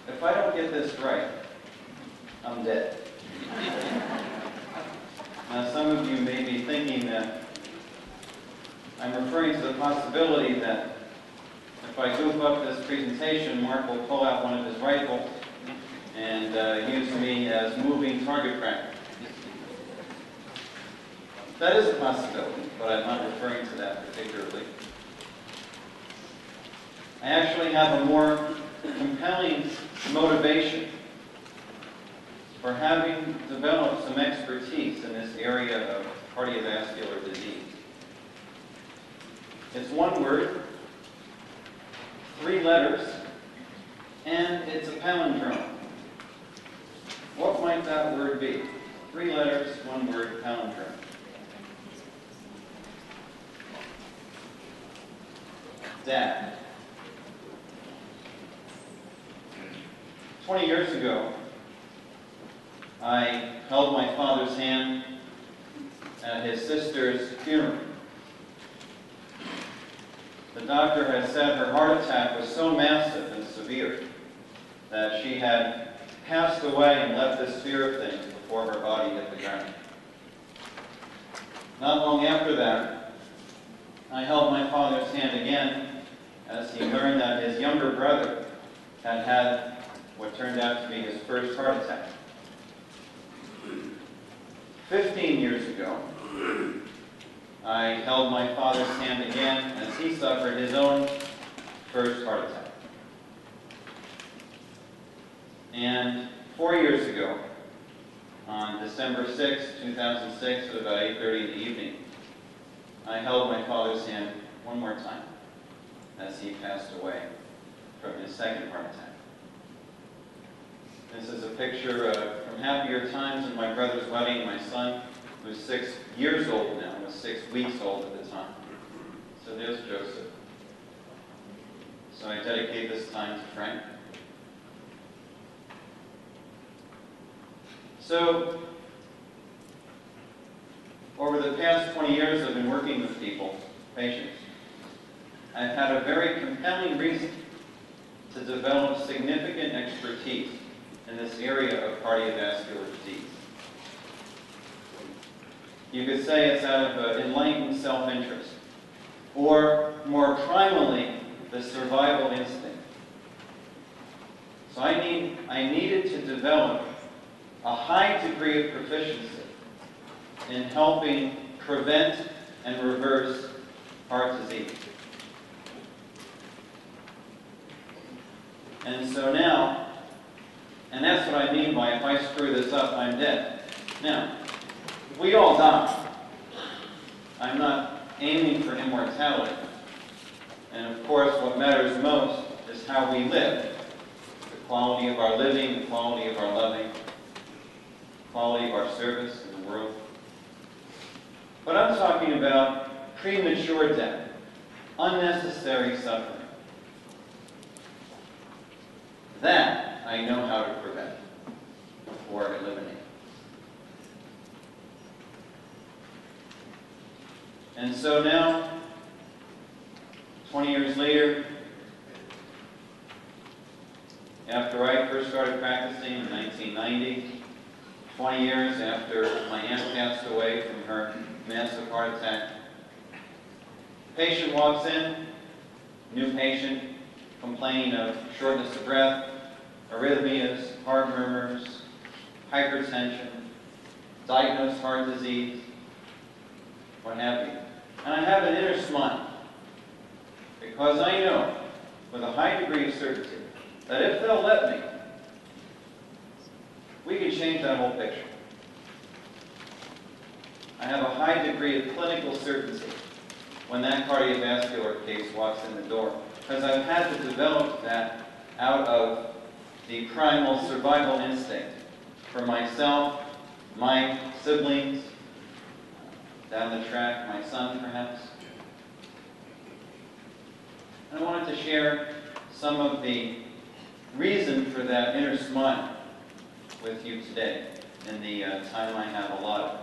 if I don't get this right, I'm dead. Now, some of you may be thinking that I'm referring to the possibility that if I goof up this presentation, Mark will pull out one of his rifles and use me as moving target practice. That is a possibility, but I'm not referring to that particularly. I actually have a more compelling motivation for having developed some expertise in this area of cardiovascular disease. It's one word, 3 letters, and it's a palindrome. What might that word be? 3 letters, 1 word, palindrome. Dad. 20 years ago, I held my father's hand at his sister's funeral. The doctor had said her heart attack was so massive and severe that she had passed away and left this sphere of things before her body hit the ground. Not long after that, I held my father's hand again as he learned that his younger brother had had what turned out to be his first heart attack. 15 years ago, I held my father's hand again as he suffered his own first heart attack. And 4 years ago, on December 6, 2006, at about 8:30 in the evening, I held my father's hand one more time as he passed away from his second heart attack. This is a picture from happier times in my brother's wedding. My son, who's 6 years old now, was 6 weeks old at the time. So there's Joseph. So I dedicate this time to Frank. So, over the past 20 years I've been working with people, patients. I've had a very compelling reason to develop significant expertise in this area of cardiovascular disease. You could say it's out of enlightened self-interest, or more primally, the survival instinct. So I needed to develop a high degree of proficiency in helping prevent and reverse heart disease. And so now, and that's what I mean by if I screw this up, I'm dead. Now, we all die. I'm not aiming for immortality. And of course, what matters most is how we live. The quality of our living, the quality of our loving, the quality of our service in the world. But I'm talking about premature death, unnecessary suffering. That I know how to prevent or eliminate. And so now, 20 years later, after I first started practicing in 1990, 20 years after my aunt passed away from her massive heart attack, patient walks in, new patient, complaining of shortness of breath, arrhythmias, heart murmurs, hypertension, diagnosed heart disease, what have you. And I have an inner smile, because I know, with a high degree of certainty, that if they'll let me, we can change that whole picture. I have a high degree of clinical certainty when that cardiovascular case walks in the door, because I've had to develop that out of the primal survival instinct for myself, my siblings, down the track, my son perhaps. And I wanted to share some of the reason for that inner smile with you today in the time I have allotted.